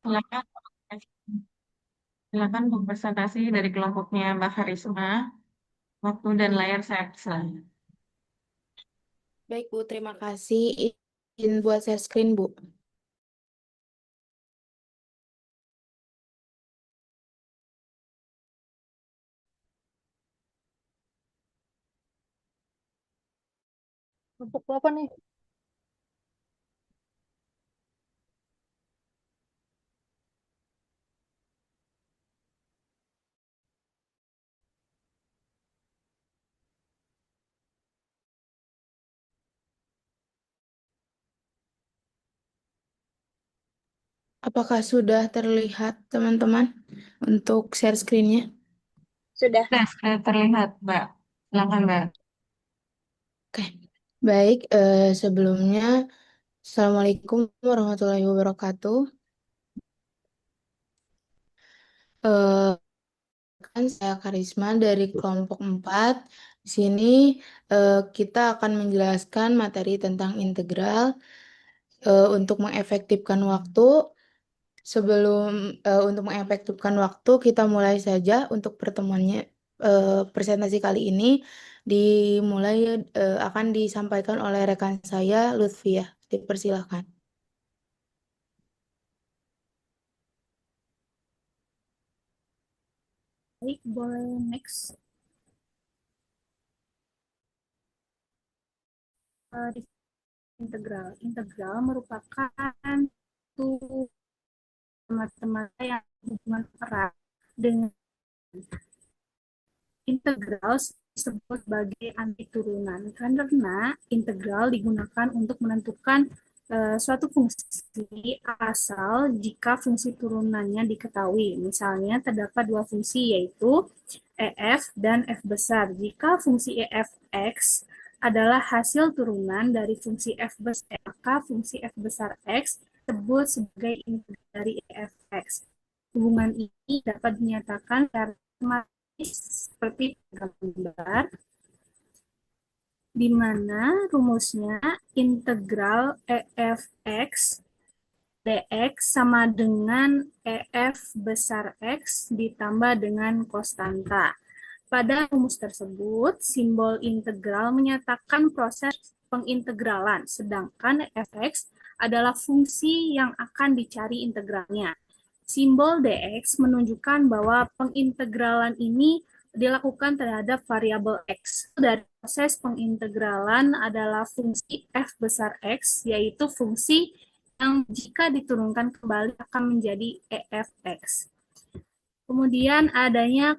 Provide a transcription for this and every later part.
Silakan, silakan presentasi dari kelompoknya Mbak Harisma. Waktu dan layar saya persilakan. Baik, Bu. Terima kasih. Izin buat share screen, Bu. Untuk apa nih? Apakah sudah terlihat, teman-teman, untuk share screen-nya? Sudah. Sudah terlihat, Mbak. Silakan, Mbak. Oke. Baik, sebelumnya, Assalamualaikum warahmatullahi wabarakatuh. Eh, Kan saya Karisma dari kelompok 4. Di sini kita akan menjelaskan materi tentang integral untuk mengefektifkan waktu. Sebelum untuk mengefektifkan waktu, kita mulai saja untuk pertemuannya. Presentasi kali ini dimulai akan disampaikan oleh rekan saya Lutfiah. Dipersilakan. Baik, boleh next. Di integral. Integral merupakan suatu matematika yang hubungan erat dengan integral disebut sebagai anti turunan karena integral digunakan untuk menentukan suatu fungsi asal jika fungsi turunannya diketahui. Misalnya terdapat dua fungsi yaitu EF dan F besar. Jika fungsi EF X adalah hasil turunan dari fungsi F besar, maka fungsi F besar X disebut sebagai integral dari EF X. Hubungan ini dapat dinyatakan secara seperti gambar, di mana rumusnya integral EFX dx sama dengan EF besar X ditambah dengan konstanta. Pada rumus tersebut, simbol integral menyatakan proses pengintegralan, sedangkan fx adalah fungsi yang akan dicari integralnya. Simbol dx menunjukkan bahwa pengintegralan ini dilakukan terhadap variabel x. Dari proses pengintegralan adalah fungsi f besar x, yaitu fungsi yang jika diturunkan kembali akan menjadi efx. Kemudian adanya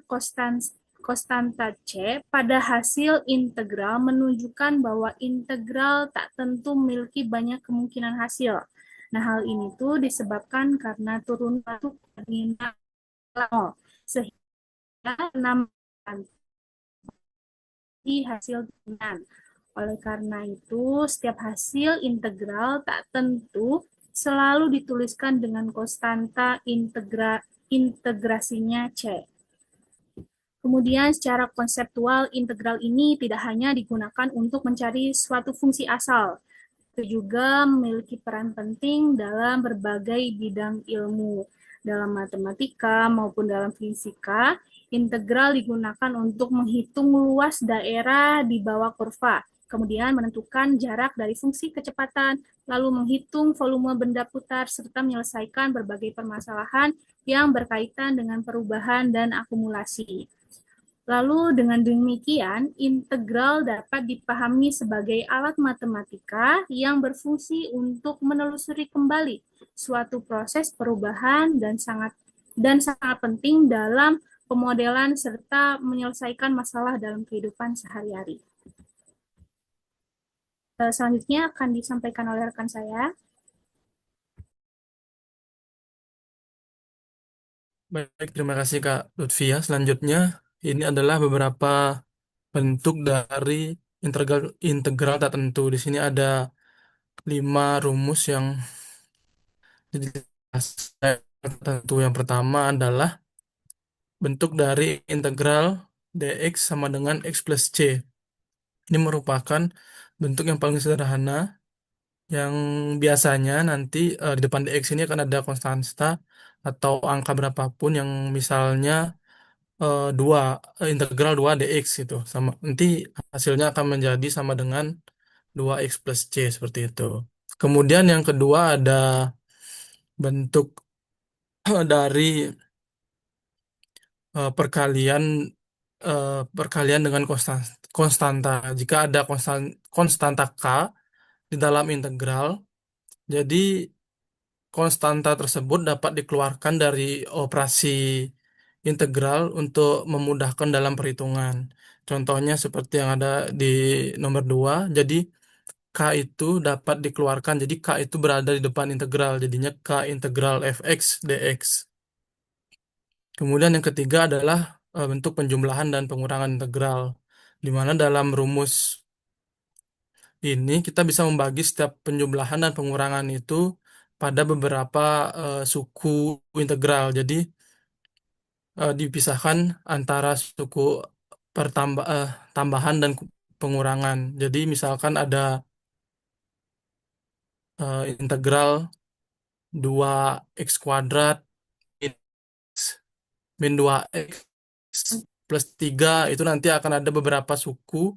konstanta C pada hasil integral menunjukkan bahwa integral tak tentu memiliki banyak kemungkinan hasil. Nah, hal ini tuh disebabkan karena turunan koordinat nol, sehingga 6 di hasil turunan. Oleh karena itu, setiap hasil integral tak tentu selalu dituliskan dengan konstanta integrasinya C. Kemudian secara konseptual, integral ini tidak hanya digunakan untuk mencari suatu fungsi asal, itu juga memiliki peran penting dalam berbagai bidang ilmu. Dalam matematika maupun dalam fisika, integral digunakan untuk menghitung luas daerah di bawah kurva, kemudian menentukan jarak dari fungsi kecepatan, lalu menghitung volume benda putar, serta menyelesaikan berbagai permasalahan yang berkaitan dengan perubahan dan akumulasi. Lalu dengan demikian, integral dapat dipahami sebagai alat matematika yang berfungsi untuk menelusuri kembali suatu proses perubahan dan sangat penting dalam pemodelan serta menyelesaikan masalah dalam kehidupan sehari-hari. Selanjutnya akan disampaikan oleh rekan saya. Baik, terima kasih Kak Lutfia. Selanjutnya, ini adalah beberapa bentuk dari integral integral tak tentu. Di sini ada 5 rumus yang dijelaskan tentu. Yang pertama adalah bentuk dari integral dx sama dengan x plus c. Ini merupakan bentuk yang paling sederhana yang biasanya nanti di depan dx ini akan ada konstanta atau angka berapapun yang misalnya integral 2 dx itu sama nanti hasilnya akan menjadi sama dengan 2x plus c seperti itu. Kemudian yang kedua ada bentuk dari perkalian perkalian dengan konstanta. Jika ada konstanta k di dalam integral, jadi konstanta tersebut dapat dikeluarkan dari operasi integral untuk memudahkan dalam perhitungan. Contohnya seperti yang ada di nomor 2. Jadi K itu dapat dikeluarkan. Jadi K itu berada di depan integral. Jadinya K integral fx dx. Kemudian yang ketiga adalah bentuk penjumlahan dan pengurangan integral. Di mana dalam rumus ini kita bisa membagi setiap penjumlahan dan pengurangan itu pada beberapa suku integral. Jadi dipisahkan antara suku tambahan dan pengurangan. Jadi misalkan ada integral 2x kuadrat min 2x plus 3 itu nanti akan ada beberapa suku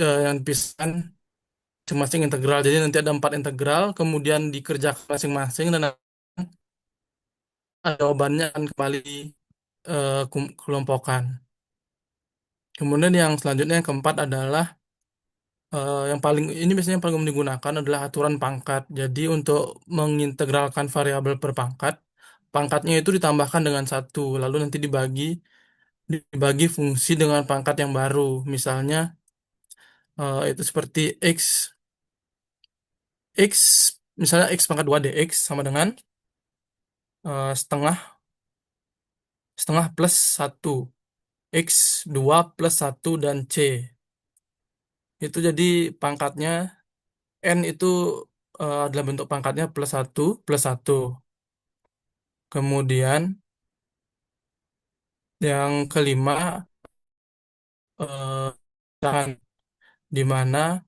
yang dipisahkan masing-masing integral. Jadi nanti ada 4 integral, kemudian dikerjakan masing-masing dan jawabannya akan kembali kelompokan. Kemudian yang selanjutnya yang keempat adalah yang paling ini biasanya yang paling umum digunakan adalah aturan pangkat. Jadi untuk mengintegralkan variabel per pangkat, pangkatnya itu ditambahkan dengan satu, lalu nanti dibagi fungsi dengan pangkat yang baru. Misalnya itu seperti x misalnya x pangkat 2 dx sama dengan setengah setengah plus 1 x 2 plus 1 dan c. Itu jadi pangkatnya n itu adalah bentuk pangkatnya plus 1 plus 1. Kemudian yang kelima misalkan di mana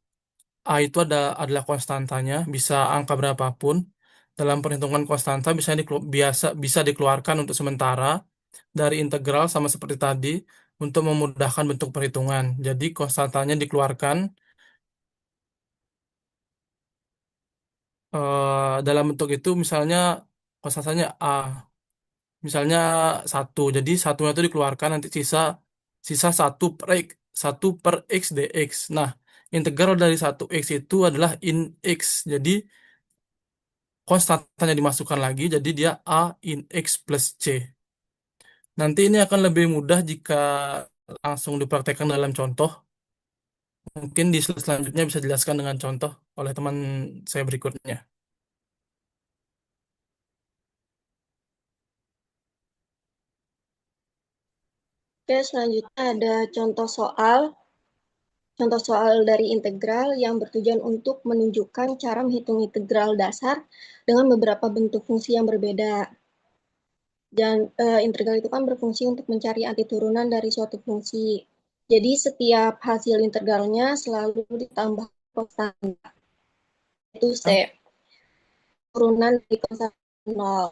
A itu adalah konstantanya, bisa angka berapapun. Dalam perhitungan konstanta bisa dikeluarkan untuk sementara dari integral sama seperti tadi untuk memudahkan bentuk perhitungan. Jadi konstantanya dikeluarkan dalam bentuk itu misalnya konstantanya A. Misalnya satu, jadi satunya itu dikeluarkan nanti sisa sisa satu per x dx. Nah, integral dari 1x itu adalah in x. Jadi konstantanya dimasukkan lagi, jadi dia a in x plus c. Nanti ini akan lebih mudah jika langsung dipraktekkan dalam contoh. Mungkin di slide selanjutnya bisa dijelaskan dengan contoh oleh teman saya berikutnya. Oke, selanjutnya ada contoh soal dari integral yang bertujuan untuk menunjukkan cara menghitung integral dasar dengan beberapa bentuk fungsi yang berbeda. Dan integral itu kan berfungsi untuk mencari arti turunan dari suatu fungsi. Jadi setiap hasil integralnya selalu ditambah konstanta. Itu C. Turunan dari konstanta 0.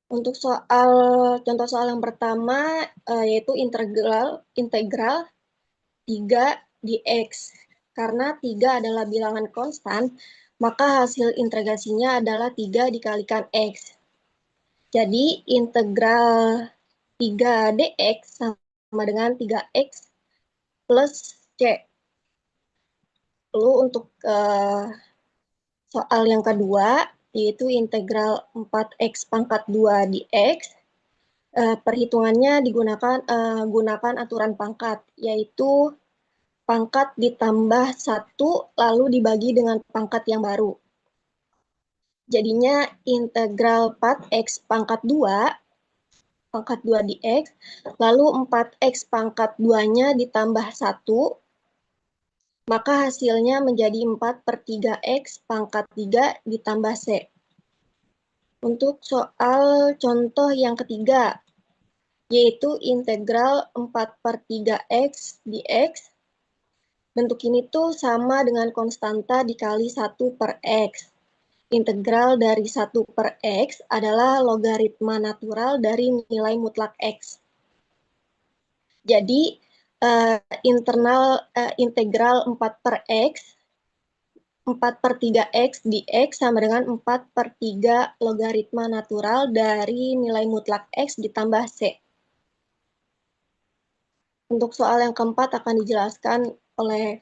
Untuk contoh soal yang pertama yaitu integral 3 dx. Karena 3 adalah bilangan konstan, maka hasil integrasinya adalah 3 dikalikan x. Jadi integral 3 dx sama dengan 3x plus c. Lalu untuk soal yang kedua, yaitu integral 4x pangkat 2 dx. Perhitungannya gunakan aturan pangkat, yaitu pangkat ditambah 1 lalu dibagi dengan pangkat yang baru. Jadinya integral 4x pangkat 2 dx, lalu 4x pangkat 2-nya ditambah 1, maka hasilnya menjadi 4/3x pangkat 3 ditambah c. Untuk soal contoh yang ketiga, yaitu integral 4/3x dx. bentuk ini tuh sama dengan konstanta dikali 1 per X. Integral dari 1 per X adalah logaritma natural dari nilai mutlak X. Jadi, integral 4 per X, 4 per 3X dx sama dengan 4 per 3 logaritma natural dari nilai mutlak X ditambah C. Untuk soal yang keempat akan dijelaskan oleh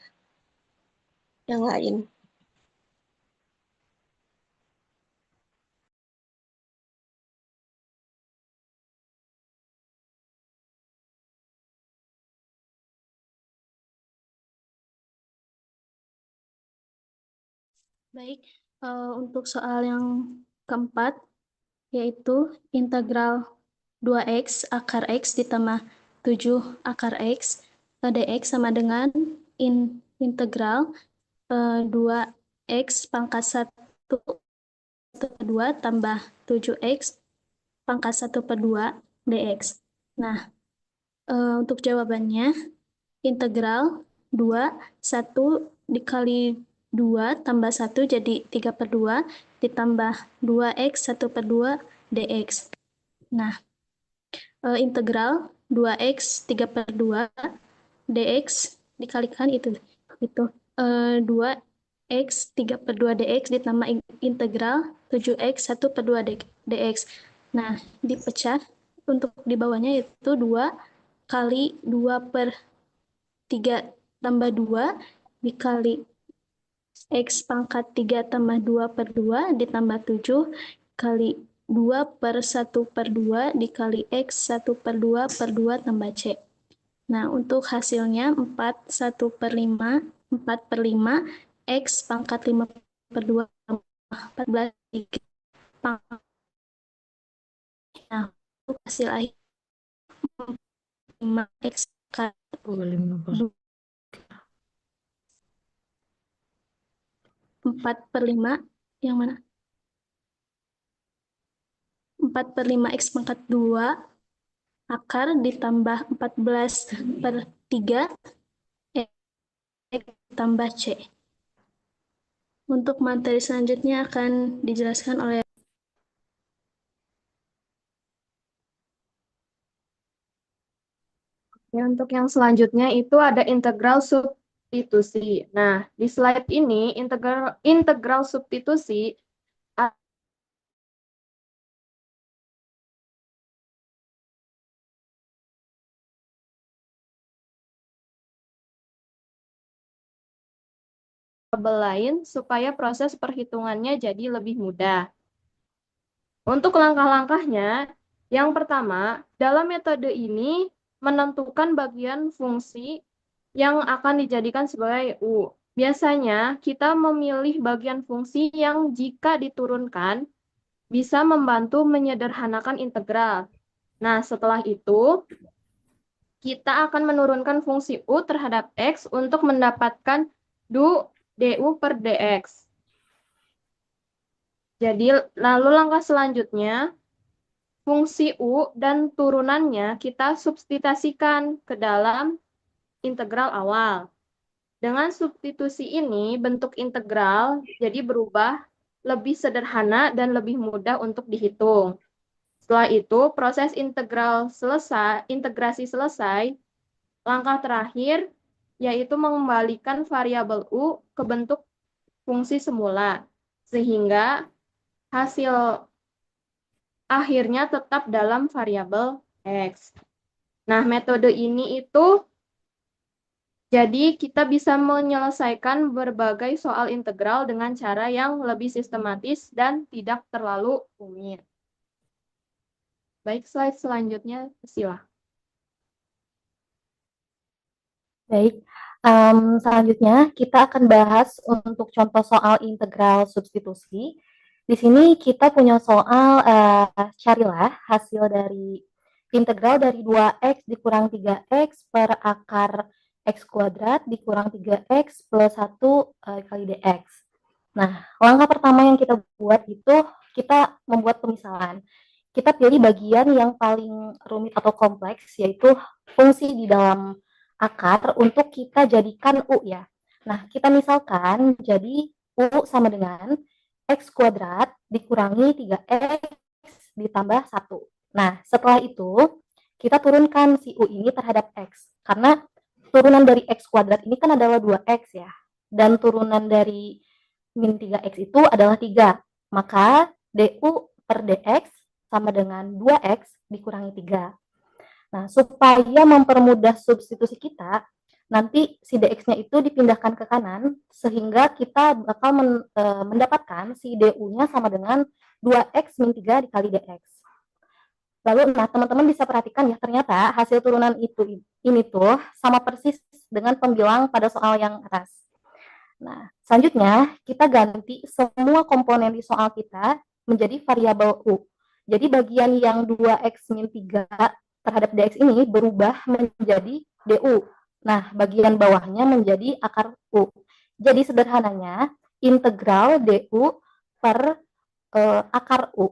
yang lain. Baik, untuk soal yang keempat, yaitu integral 2x akar x ditambah 7 akar x dx sama dengan integral 2x pangkat 1 per 2 tambah 7x pangkat 1 per 2 dx. Nah, untuk jawabannya, integral 2, 1 dikali 2 tambah 1 jadi 3 per 2 ditambah 2x 1 per 2 dx. Nah, integral 2x 3 per 2 dx dikalikan itu 2x 3 per 2 dx ditambah integral 7x 1 per 2 dx. Nah, dipecah untuk di bawahnya itu 2 kali 2 per 3 tambah 2 dikali x pangkat 3 tambah 2 per 2 ditambah 7 kali 2 per 1 per 2 dikali x 1 per 2 per 2 tambah c. Nah, untuk hasilnya 4, 1 per 5, 4 per 5, x pangkat 5 per 2 tambah 14, 3 pangkat. Nah, untuk hasil akhir 5x kali 4 per 5, yang mana? 4 per 5x pangkat 2 akar ditambah 14 per 3 x tambah c. Untuk materi selanjutnya akan dijelaskan oleh Untuk yang selanjutnya itu ada integral substitusi. Nah, di slide ini integral substitusi variabel lain supaya proses perhitungannya jadi lebih mudah. Untuk langkah-langkahnya, yang pertama, dalam metode ini menentukan bagian fungsi yang akan dijadikan sebagai U. Biasanya kita memilih bagian fungsi yang jika diturunkan bisa membantu menyederhanakan integral. Nah, setelah itu kita akan menurunkan fungsi U terhadap X untuk mendapatkan du per dx. Jadi, lalu langkah selanjutnya, fungsi U dan turunannya kita substitusikan ke dalam integral awal. Dengan substitusi ini, bentuk integral jadi berubah lebih sederhana dan lebih mudah untuk dihitung. Setelah itu, proses integrasi selesai, langkah terakhir yaitu mengembalikan variabel U ke bentuk fungsi semula, sehingga hasil akhirnya tetap dalam variabel X. Nah, metode ini itu jadi kita bisa menyelesaikan berbagai soal integral dengan cara yang lebih sistematis dan tidak terlalu rumit. Baik, slide selanjutnya, silakan. Baik, selanjutnya kita akan bahas untuk contoh soal integral substitusi. Di sini kita punya soal, carilah hasil dari integral dari 2x dikurang 3x per akar x kuadrat dikurang 3x plus 1 kali dx. Nah, langkah pertama yang kita buat itu kita membuat pemisalan. Kita pilih bagian yang paling rumit atau kompleks, yaitu fungsi di dalam akar untuk kita jadikan U ya. Nah, kita misalkan jadi U sama dengan X kuadrat dikurangi 3X ditambah 1. Nah, setelah itu kita turunkan si U ini terhadap X. Karena turunan dari X kuadrat ini kan adalah 2X ya. Dan turunan dari min 3X itu adalah 3. Maka DU per DX sama dengan 2X dikurangi 3. Nah, supaya mempermudah substitusi kita, nanti si dx-nya itu dipindahkan ke kanan, sehingga kita bakal mendapatkan si du-nya sama dengan 2x min 3 dikali dx. Lalu, nah teman-teman bisa perhatikan ya, ternyata hasil turunan ini tuh sama persis dengan pembilang pada soal yang atas. Nah, selanjutnya kita ganti semua komponen di soal kita menjadi variabel u. Jadi bagian yang 2x min 3 terhadap dx ini berubah menjadi du. Nah, bagian bawahnya menjadi akar u. Jadi sederhananya integral du per akar u.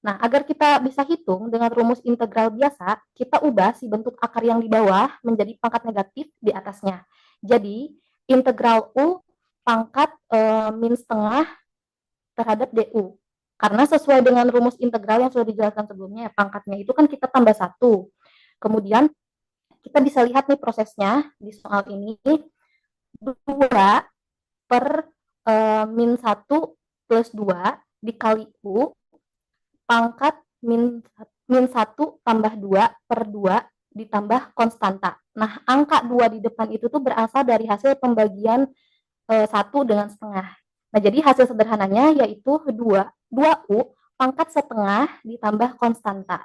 Nah, agar kita bisa hitung dengan rumus integral biasa, kita ubah si bentuk akar yang di bawah menjadi pangkat negatif di atasnya. Jadi integral u pangkat min setengah terhadap du. Karena sesuai dengan rumus integral yang sudah dijelaskan sebelumnya, pangkatnya itu kan kita tambah 1. Kemudian kita bisa lihat nih prosesnya di soal ini. 2 per min 1 plus 2 dikali U pangkat min 1 tambah 2 per 2 ditambah konstanta. Nah, angka 2 di depan itu tuh berasal dari hasil pembagian 1 dengan setengah. Nah, jadi hasil sederhananya yaitu 2U pangkat setengah ditambah konstanta.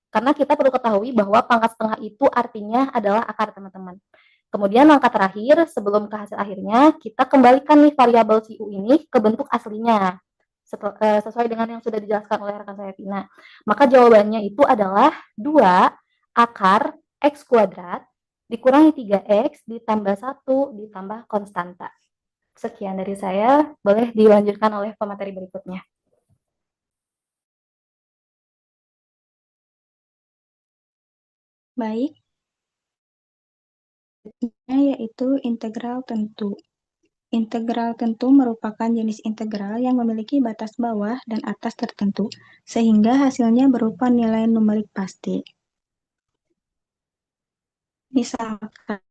Karena kita perlu ketahui bahwa pangkat setengah itu artinya adalah akar, teman-teman. Kemudian langkah terakhir, sebelum ke hasil akhirnya, kita kembalikan nih variabel si U ini ke bentuk aslinya. Sesuai dengan yang sudah dijelaskan oleh rekan saya, Tina. Maka jawabannya itu adalah 2 akar X kuadrat dikurangi 3X ditambah 1 ditambah konstanta. Sekian dari saya, boleh dilanjutkan oleh pemateri berikutnya. Baik, yaitu integral tentu. Integral tentu merupakan jenis integral yang memiliki batas bawah dan atas tertentu, sehingga hasilnya berupa nilai numerik pasti. Misalkan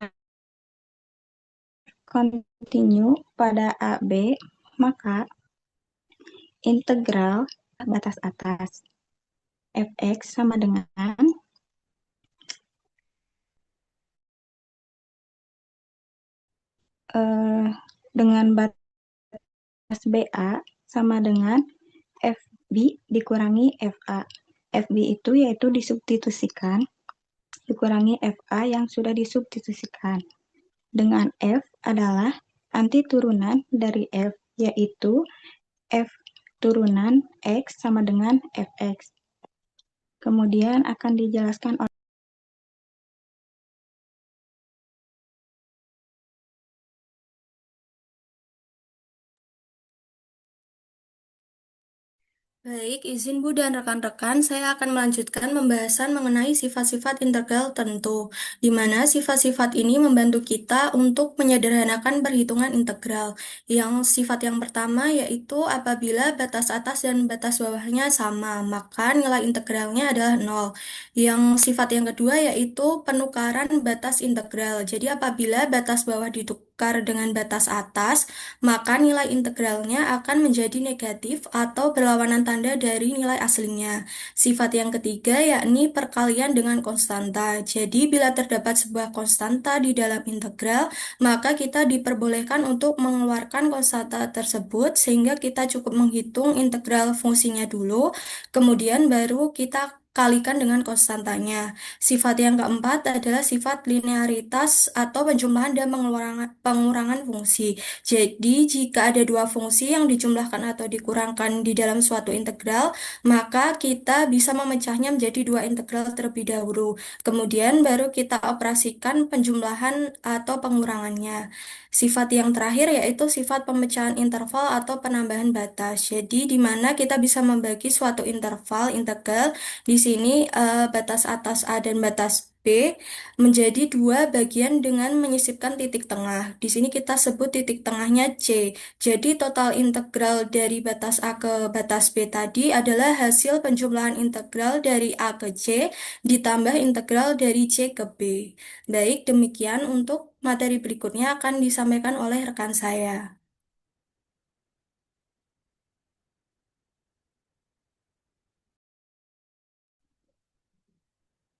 continue pada AB, maka integral batas atas fx sama dengan dengan batas BA sama dengan FB dikurangi FA. FB itu yaitu disubstitusikan dikurangi FA yang sudah disubstitusikan. Dengan F adalah anti turunan dari F, yaitu F turunan X sama dengan Fx. Kemudian akan dijelaskan oleh Baik, izin Bu dan rekan-rekan, saya akan melanjutkan pembahasan mengenai sifat-sifat integral tentu, di mana sifat-sifat ini membantu kita untuk menyederhanakan perhitungan integral. Yang sifat yang pertama yaitu apabila batas atas dan batas bawahnya sama, maka nilai integralnya adalah 0. Yang sifat yang kedua yaitu penukaran batas integral. Jadi apabila batas bawah ditukar dengan batas atas, maka nilai integralnya akan menjadi negatif atau berlawanan tanda dari nilai aslinya. Sifat yang ketiga yakni perkalian dengan konstanta. Jadi bila terdapat sebuah konstanta di dalam integral, maka kita diperbolehkan untuk mengeluarkan konstanta tersebut sehingga kita cukup menghitung integral fungsinya dulu, kemudian baru kita kalikan dengan konstantanya. Sifat yang keempat adalah sifat linearitas atau penjumlahan dan pengurangan fungsi. Jadi, jika ada dua fungsi yang dijumlahkan atau dikurangkan di dalam suatu integral, maka kita bisa memecahnya menjadi dua integral terlebih dahulu. Kemudian baru kita operasikan penjumlahan atau pengurangannya. Sifat yang terakhir yaitu sifat pemecahan interval atau penambahan batas. Jadi, di mana kita bisa membagi suatu interval integral. Di sini batas atas A dan batas B menjadi dua bagian dengan menyisipkan titik tengah. Di sini kita sebut titik tengahnya C. Jadi total integral dari batas A ke batas B tadi adalah hasil penjumlahan integral dari A ke C ditambah integral dari C ke B. Baik, demikian untuk materi berikutnya akan disampaikan oleh rekan saya.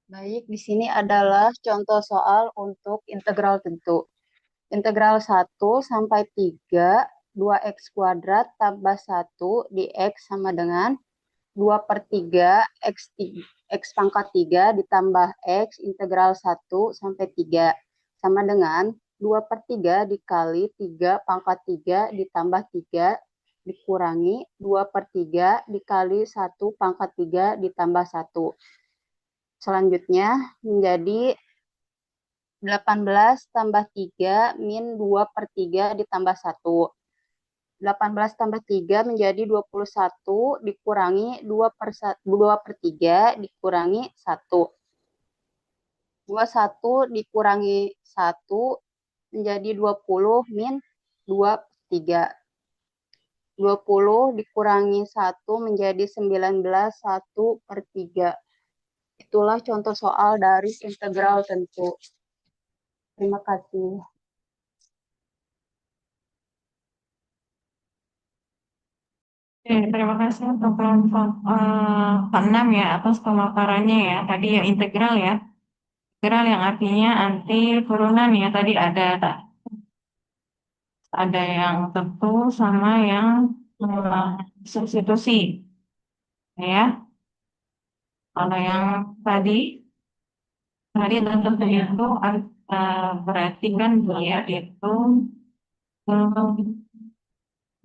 Baik, di sini adalah contoh soal untuk integral tentu. Integral 1 sampai 3, 2x kuadrat tambah 1 di X sama dengan 2/3 X pangkat 3 ditambah X integral 1 sampai 3 sama dengan 2/3 dikali 3 pangkat 3 ditambah 3 dikurangi 2/3 dikali 1 pangkat 3 ditambah 1. Selanjutnya menjadi 18 tambah 3 min 2/3 ditambah 1. 18 tambah 3 menjadi 21 dikurangi 2/3 dikurangi 1. 21 dikurangi 1 menjadi 20 min 2/3. 20 dikurangi 1 menjadi 19 1/3. Itulah contoh soal dari integral tentu. Terima kasih. Oke, terima kasih untuk kelompok ke-6 ya atas pemaparannya ya. Tadi ya integral ya. Integral yang artinya anti turunan ya. Tadi ada yang tentu sama yang substitusi ya. Kalau yang tadi tentu itu berarti kan dia itu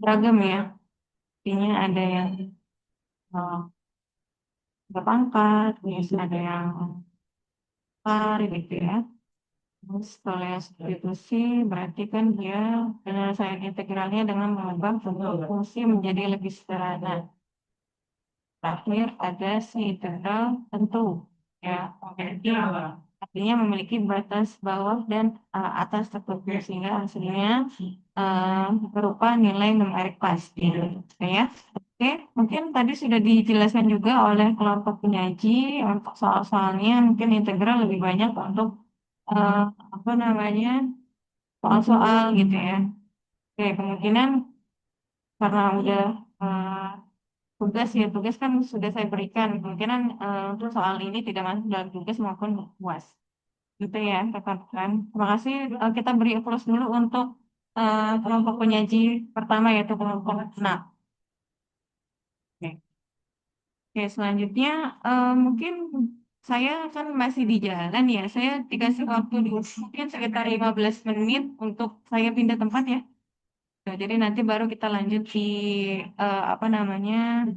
beragam ya. Artinya ada yang berpangkat, biasanya ada yang par gitu ya. Terus kalau yang substitusi berarti kan dia penyelesaian integralnya dengan mengubah fungsi menjadi lebih sederhana. Terakhir ada si integral tentu ya. Artinya memiliki batas bawah dan atas tertentu sehingga hasilnya berupa nilai numerik pasti ya. Oke, mungkin tadi sudah dijelaskan juga oleh kelompok penyaji untuk soal-soalnya mungkin integral lebih banyak untuk apa namanya soal-soal gitu ya. Oke, kemungkinan karena udah tugas kan sudah saya berikan kemungkinan untuk soal ini tidak masuk dalam tugas maupun UAS gitu ya rekan-rekan. Terima kasih. Kita beri aplaus dulu untuk kelompok penyaji pertama yaitu kelompok 6. Oke. Oke, selanjutnya mungkin saya kan masih di jalan ya. Saya dikasih waktu dulu mungkin sekitar 15 menit untuk saya pindah tempat ya. Nah, jadi nanti baru kita lanjut di apa namanya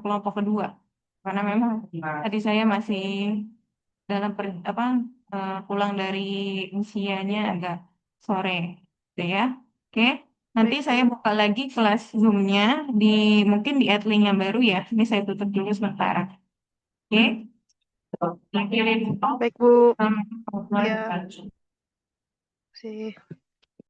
kelompok kedua. Karena memang tadi saya masih dalam pulang dari usianya agak sore, gitu ya. Oke, nanti saya buka lagi kelas Zoom-nya mungkin di add link yang baru ya. Ini saya tutup dulu sebentar. Oke. Baik, Bu. Ya. Sih.